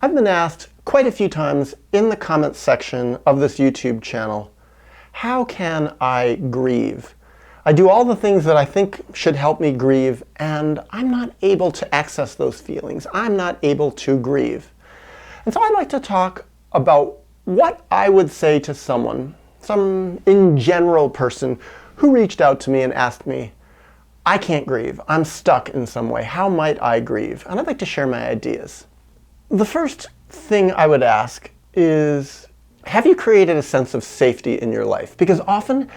I've been asked quite a few times in the comments section of this YouTube channel, how can I grieve? I do all the things that I think should help me grieve, and I'm not able to access those feelings. I'm not able to grieve. And so I'd like to talk about what I would say to someone, some in general person, who reached out to me and asked me, I can't grieve. I'm stuck in some way. How might I grieve? And I'd like to share my ideas. The first thing I would ask is, have you created a sense of safety in your life? Because often,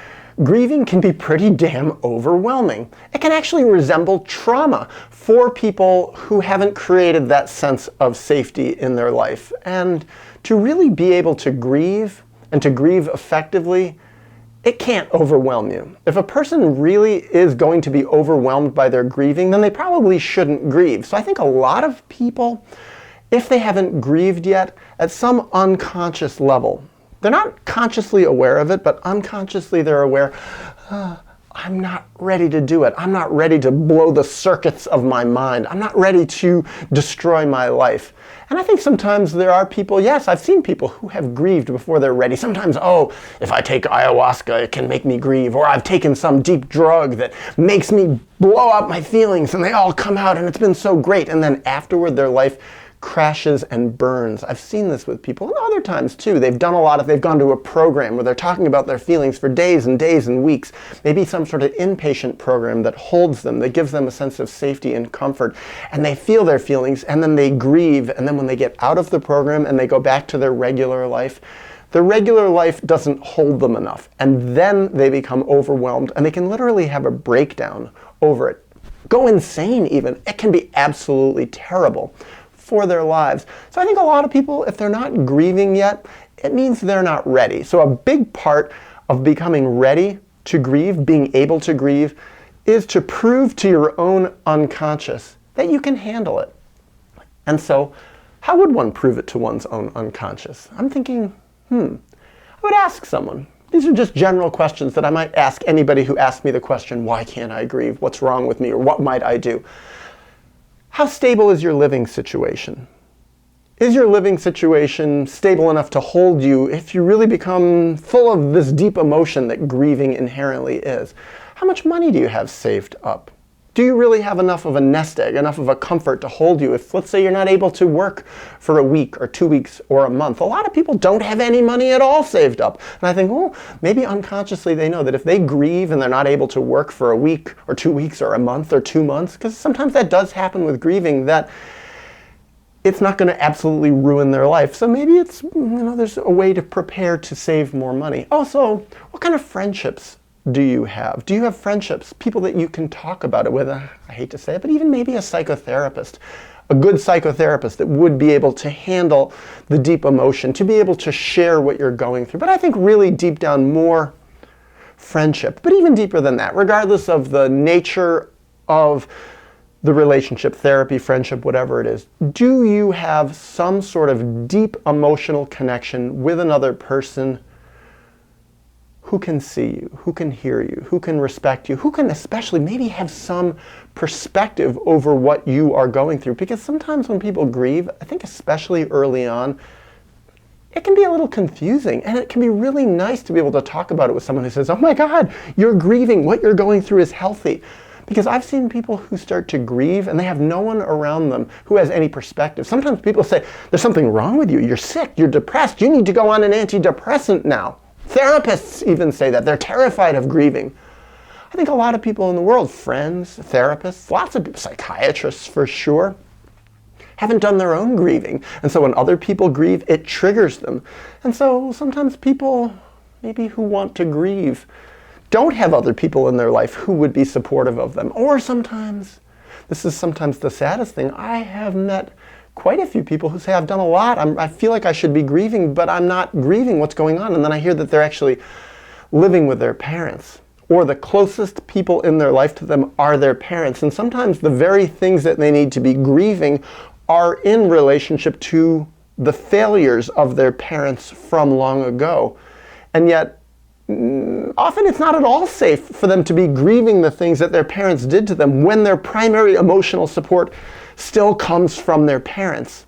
grieving can be pretty damn overwhelming. It can actually resemble trauma for people who haven't created that sense of safety in their life. And to really be able to grieve, and to grieve effectively, it can't overwhelm you. If a person really is going to be overwhelmed by their grieving, then they probably shouldn't grieve. So I think a lot of people, if they haven't grieved yet, at some unconscious level, they're not consciously aware of it, but unconsciously they're aware, I'm not ready to do it. I'm not ready to blow the circuits of my mind. I'm not ready to destroy my life. And I think sometimes there are people, yes, I've seen people who have grieved before they're ready. Sometimes, oh, if I take ayahuasca, it can make me grieve. Or I've taken some deep drug that makes me blow up my feelings and they all come out and it's been so great. And then afterward, their life crashes and burns. I've seen this with people, and other times too. They've gone to a program where they're talking about their feelings for days and days and weeks. Maybe some sort of inpatient program that holds them, that gives them a sense of safety and comfort. And they feel their feelings, and then they grieve. And then when they get out of the program and they go back to their regular life doesn't hold them enough. And then they become overwhelmed, and they can literally have a breakdown over it. Go insane even. It can be absolutely terrible for their lives. So I think a lot of people, if they're not grieving yet, it means they're not ready. So a big part of becoming ready to grieve, being able to grieve, is to prove to your own unconscious that you can handle it. And so how would one prove it to one's own unconscious? I'm thinking, I would ask someone. These are just general questions that I might ask anybody who asks me the question, why can't I grieve? What's wrong with me? Or what might I do? How stable is your living situation? Is your living situation stable enough to hold you if you really become full of this deep emotion that grieving inherently is? How much money do you have saved up? Do you really have enough of a nest egg, enough of a comfort to hold you if, let's say, you're not able to work for a week or 2 weeks or a month? A lot of people don't have any money at all saved up. And I think, well, maybe unconsciously they know that if they grieve and they're not able to work for a week or 2 weeks or a month or 2 months, because sometimes that does happen with grieving, that it's not going to absolutely ruin their life. So maybe it's, there's a way to prepare to save more money. Also, what kind of friendships do you have? Do you have friendships, people that you can talk about it with? I hate to say it, but even maybe a psychotherapist, a good psychotherapist that would be able to handle the deep emotion, to be able to share what you're going through. But I think really deep down more friendship, but even deeper than that, regardless of the nature of the relationship, therapy, friendship, whatever it is, do you have some sort of deep emotional connection with another person who can see you, who can hear you, who can respect you, who can especially maybe have some perspective over what you are going through? Because sometimes when people grieve, I think especially early on, it can be a little confusing, and it can be really nice to be able to talk about it with someone who says, oh my God, you're grieving, what you're going through is healthy. Because I've seen people who start to grieve and they have no one around them who has any perspective. Sometimes people say, there's something wrong with you, you're sick, you're depressed, you need to go on an antidepressant now. Therapists even say that. They're terrified of grieving. I think a lot of people in the world, friends, therapists, lots of people, psychiatrists for sure, haven't done their own grieving. And so when other people grieve, it triggers them. And so sometimes people, maybe who want to grieve, don't have other people in their life who would be supportive of them. Or sometimes, this is sometimes the saddest thing, I have met quite a few people who say, I've done a lot, I feel like I should be grieving, but I'm not grieving, what's going on? And then I hear that they're actually living with their parents, or the closest people in their life to them are their parents. And sometimes the very things that they need to be grieving are in relationship to the failures of their parents from long ago. And yet, often it's not at all safe for them to be grieving the things that their parents did to them when their primary emotional support still comes from their parents.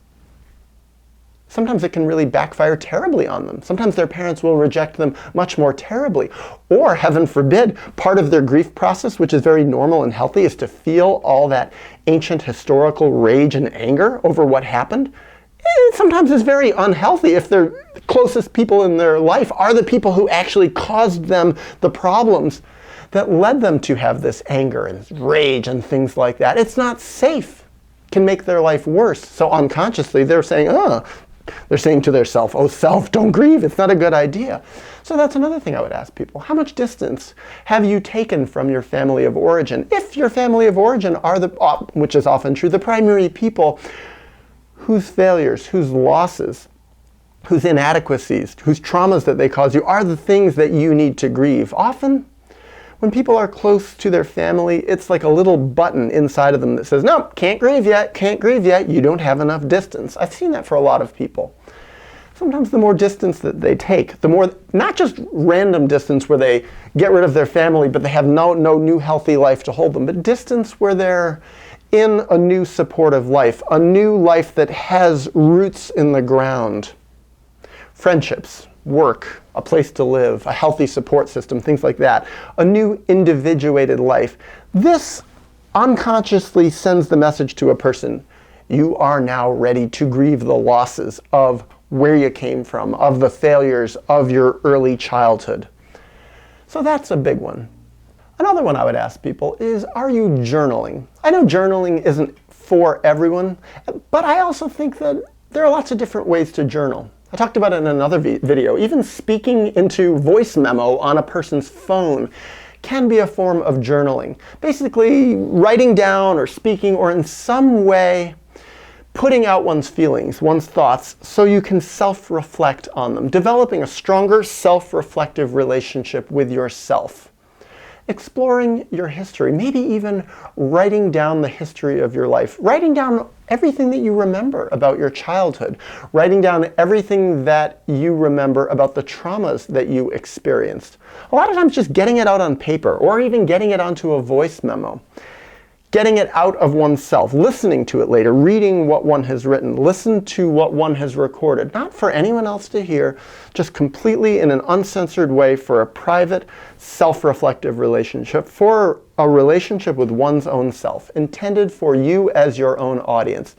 sometimes it can really backfire terribly on them. Sometimes their parents will reject them much more terribly. Or, heaven forbid, part of their grief process, which is very normal and healthy, is to feel all that ancient historical rage and anger over what happened. It sometimes is very unhealthy if their closest people in their life are the people who actually caused them the problems that led them to have this anger and rage and things like that. It's not safe. It can make their life worse. So unconsciously they're saying, they're saying to their self, oh self, don't grieve, it's not a good idea. So that's another thing I would ask people. How much distance have you taken from your family of origin? If your family of origin are which is often true, the primary people whose failures, whose losses, whose inadequacies, whose traumas that they cause you are the things that you need to grieve. Often, when people are close to their family, it's like a little button inside of them that says, no, can't grieve yet, can't grieve yet, you don't have enough distance. I've seen that for a lot of people. Sometimes the more distance that they take, the more, not just random distance where they get rid of their family but they have no new healthy life to hold them, but distance where they're in a new supportive life, a new life that has roots in the ground. Friendships, work, a place to live, a healthy support system, things like that. A new individuated life. This unconsciously sends the message to a person, you are now ready to grieve the losses of where you came from, of the failures of your early childhood. So that's a big one. Another one I would ask people is, are you journaling? I know journaling isn't for everyone, but I also think that there are lots of different ways to journal. I talked about it in another video. Even speaking into voice memo on a person's phone can be a form of journaling. Basically, writing down or speaking or in some way putting out one's feelings, one's thoughts, so you can self-reflect on them. Developing a stronger self-reflective relationship with yourself. Exploring your history, maybe even writing down the history of your life. Writing down everything that you remember about your childhood. Writing down everything that you remember about the traumas that you experienced. A lot of times just getting it out on paper or even getting it onto a voice memo. Getting it out of oneself, listening to it later, reading what one has written, listen to what one has recorded, not for anyone else to hear, just completely in an uncensored way for a private, self-reflective relationship, for a relationship with one's own self, intended for you as your own audience.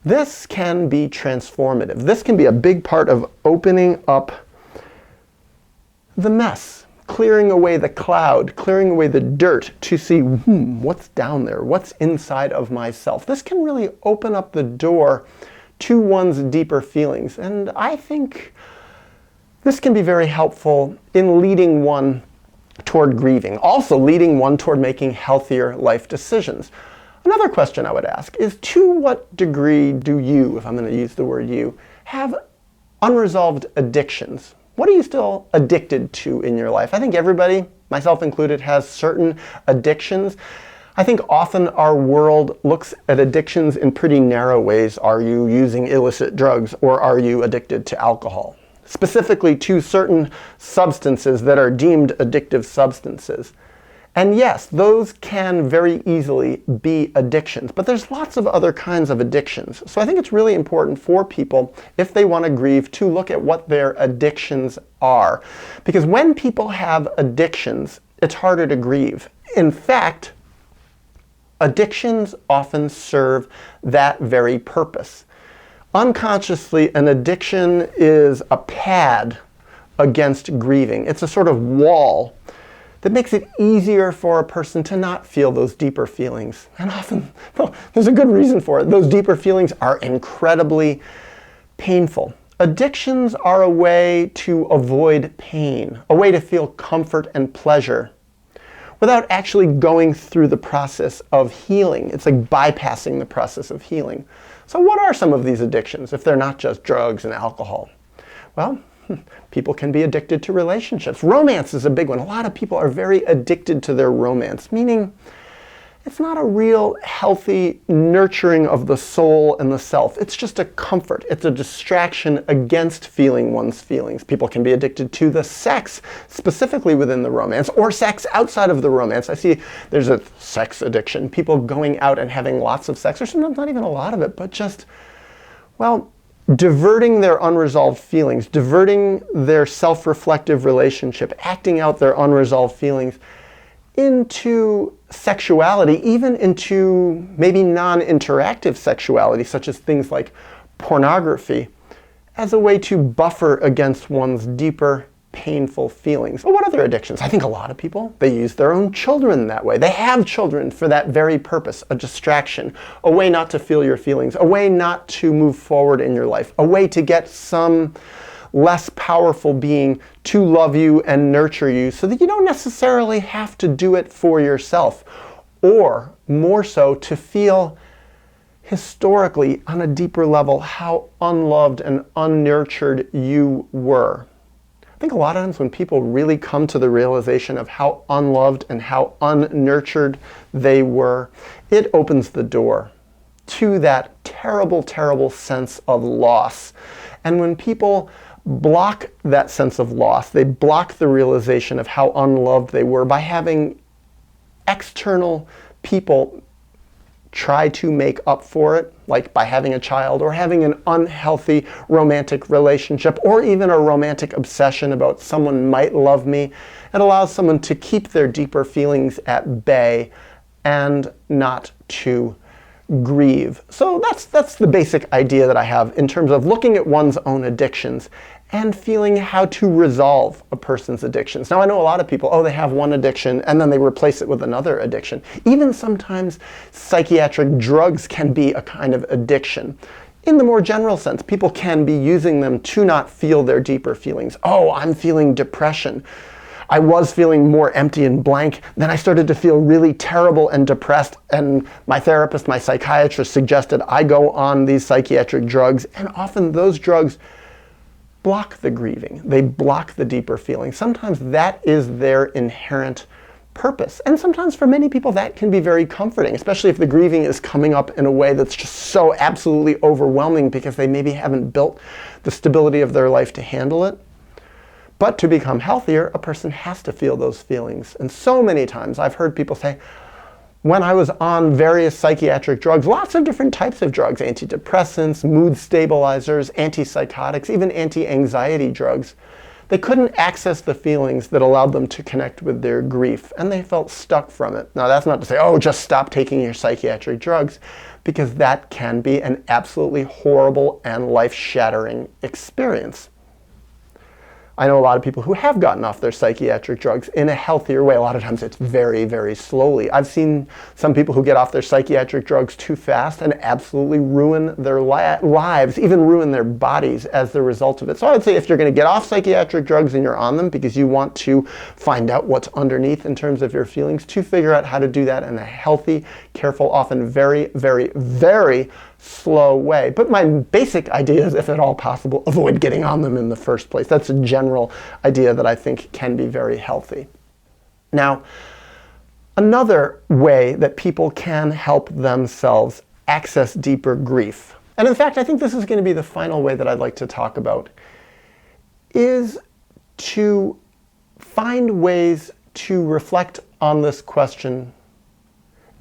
This can be transformative. This can be a big part of opening up the mess. Clearing away the cloud, clearing away the dirt to see, what's down there? What's inside of myself? This can really open up the door to one's deeper feelings. And I think this can be very helpful in leading one toward grieving, also leading one toward making healthier life decisions. Another question I would ask is, to what degree do you, if I'm going to use the word you, have unresolved addictions? What are you still addicted to in your life? I think everybody, myself included, has certain addictions. I think often our world looks at addictions in pretty narrow ways. Are you using illicit drugs, or are you addicted to alcohol? Specifically to certain substances that are deemed addictive substances. And yes, those can very easily be addictions, but there's lots of other kinds of addictions. So I think it's really important for people, if they want to grieve, to look at what their addictions are. Because when people have addictions, it's harder to grieve. In fact, addictions often serve that very purpose. Unconsciously, an addiction is a pad against grieving. It's a sort of wall that makes it easier for a person to not feel those deeper feelings. And often, there's a good reason for it. Those deeper feelings are incredibly painful. Addictions are a way to avoid pain, a way to feel comfort and pleasure without actually going through the process of healing. It's like bypassing the process of healing. So what are some of these addictions if they're not just drugs and alcohol? Well, people can be addicted to relationships. Romance is a big one. A lot of people are very addicted to their romance, meaning it's not a real healthy nurturing of the soul and the self. It's just a comfort. It's a distraction against feeling one's feelings. People can be addicted to the sex, specifically within the romance, or sex outside of the romance. I see there's a sex addiction. People going out and having lots of sex, or sometimes not even a lot of it, but just, well, diverting their unresolved feelings, diverting their self-reflective relationship, acting out their unresolved feelings into sexuality, even into maybe non-interactive sexuality, such as things like pornography, as a way to buffer against one's deeper, painful feelings. But what other addictions? I think a lot of people, they use their own children that way. They have children for that very purpose, a distraction, a way not to feel your feelings, a way not to move forward in your life, a way to get some less powerful being to love you and nurture you so that you don't necessarily have to do it for yourself, or more so to feel historically on a deeper level how unloved and unnurtured you were. I think a lot of times when people really come to the realization of how unloved and how unnurtured they were, it opens the door to that terrible, terrible sense of loss. And when people block that sense of loss, they block the realization of how unloved they were by having external people try to make up for it, like by having a child or having an unhealthy romantic relationship or even a romantic obsession about someone might love me. It allows someone to keep their deeper feelings at bay and not to grieve. So that's the basic idea that I have in terms of looking at one's own addictions and feeling how to resolve a person's addictions. Now I know a lot of people, oh, they have one addiction and then they replace it with another addiction. Even sometimes psychiatric drugs can be a kind of addiction. In the more general sense, people can be using them to not feel their deeper feelings. Oh, I'm feeling depression. I was feeling more empty and blank. Then I started to feel really terrible and depressed, and my therapist, my psychiatrist suggested I go on these psychiatric drugs, and often those drugs block the grieving. They block the deeper feeling. Sometimes that is their inherent purpose. And sometimes for many people that can be very comforting, especially if the grieving is coming up in a way that's just so absolutely overwhelming because they maybe haven't built the stability of their life to handle it. But to become healthier, a person has to feel those feelings. And so many times I've heard people say, when I was on various psychiatric drugs, lots of different types of drugs, antidepressants, mood stabilizers, antipsychotics, even anti-anxiety drugs, they couldn't access the feelings that allowed them to connect with their grief, and they felt stuck from it. Now that's not to say, oh, just stop taking your psychiatric drugs, because that can be an absolutely horrible and life-shattering experience. I know a lot of people who have gotten off their psychiatric drugs in a healthier way. A lot of times it's very, very slowly. I've seen some people who get off their psychiatric drugs too fast and absolutely ruin their lives, even ruin their bodies as the result of it. So I would say if you're going to get off psychiatric drugs and you're on them because you want to find out what's underneath in terms of your feelings, to figure out how to do that in a healthy, careful, often very, very, very slow way. But my basic idea is, if at all possible, avoid getting on them in the first place. That's a general idea that I think can be very healthy. Now, another way that people can help themselves access deeper grief, and in fact I think this is going to be the final way that I'd like to talk about, is to find ways to reflect on this question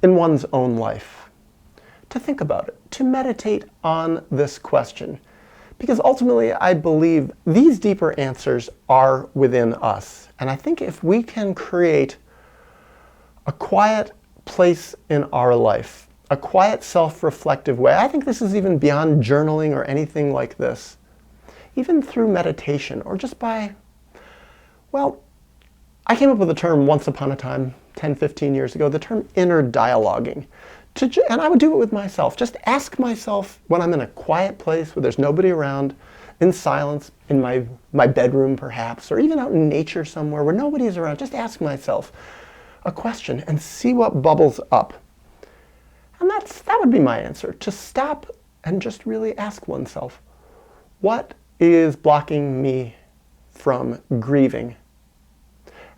in one's own life. To think about it, to meditate on this question. Because ultimately, I believe these deeper answers are within us. And I think if we can create a quiet place in our life, a quiet self-reflective way, I think this is even beyond journaling or anything like this, even through meditation or just by, well, I came up with a term once upon a time, 10, 15 years ago, the term inner dialoguing. And I would do it with myself. Just ask myself when I'm in a quiet place where there's nobody around, in silence, in my bedroom perhaps, or even out in nature somewhere where nobody is around, just ask myself a question and see what bubbles up. And that would be my answer, to stop and just really ask oneself, what is blocking me from grieving?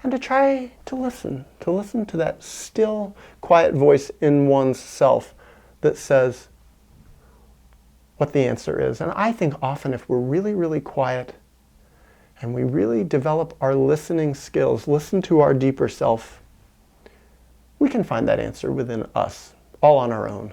And to try to listen to that still, quiet voice in one's self that says what the answer is. And I think often if we're really, really quiet and we really develop our listening skills, listen to our deeper self, we can find that answer within us, all on our own.